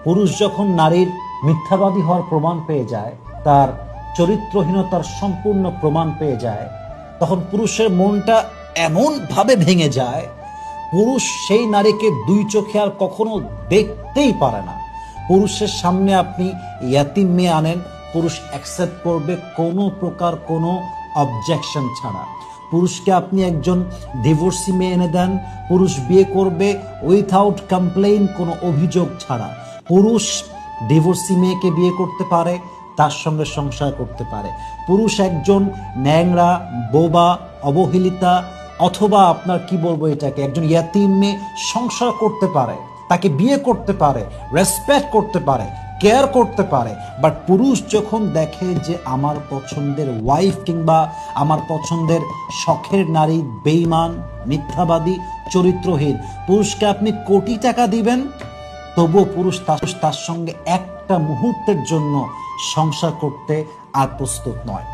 পুরুষ যখন নারীর মিথ্যাবাদী হওয়ার প্রমাণ পেয়ে যায়, তার চরিত্রহীনতার সম্পূর্ণ প্রমাণ পেয়ে যায়, তখন পুরুষের মনটা এমনভাবে ভেঙে যায়, পুরুষ সেই নারীকে দুই চোখে আর কখনো দেখতেই পারে না। পুরুষের সামনে আপনি ইয়াতিম মেয়ে আনেন, পুরুষ অ্যাকসেপ্ট করবে কোনো প্রকার কোনো অবজেকশন ছাড়া। পুরুষকে আপনি একজন ডিভোর্সি মেয়ে এনে দেন, পুরুষ বিয়ে করবে উইথাউট কমপ্লেইন, কোনো অভিযোগ ছাড়া। পুরুষ ডিভোর্সি মেয়েকে বিয়ে করতে পারে, তার সঙ্গে সংসার করতে পারে। পুরুষ একজন ন্যাংরা, বোবা, অবহেলিতা অথবা আপনার কি বলবো এটাকে, একজন ইয়াতিম মেয়ে সংসার করতে পারে, তাকে বিয়ে করতে পারে, রেসপেক্ট করতে পারে, কেয়ার করতে পারে। বাট পুরুষ যখন দেখে যে আমার পছন্দের ওয়াইফ কিংবা আমার পছন্দের শখের নারী বেঈমান, মিথ্যাবাদী, চরিত্রহীন, পুরুষকে আপনি কোটি টাকা দিবেন, তবুও পুরুষ তার সঙ্গে একটা মুহূর্তের জন্য সংসার করতে আর প্রস্তুত নয়।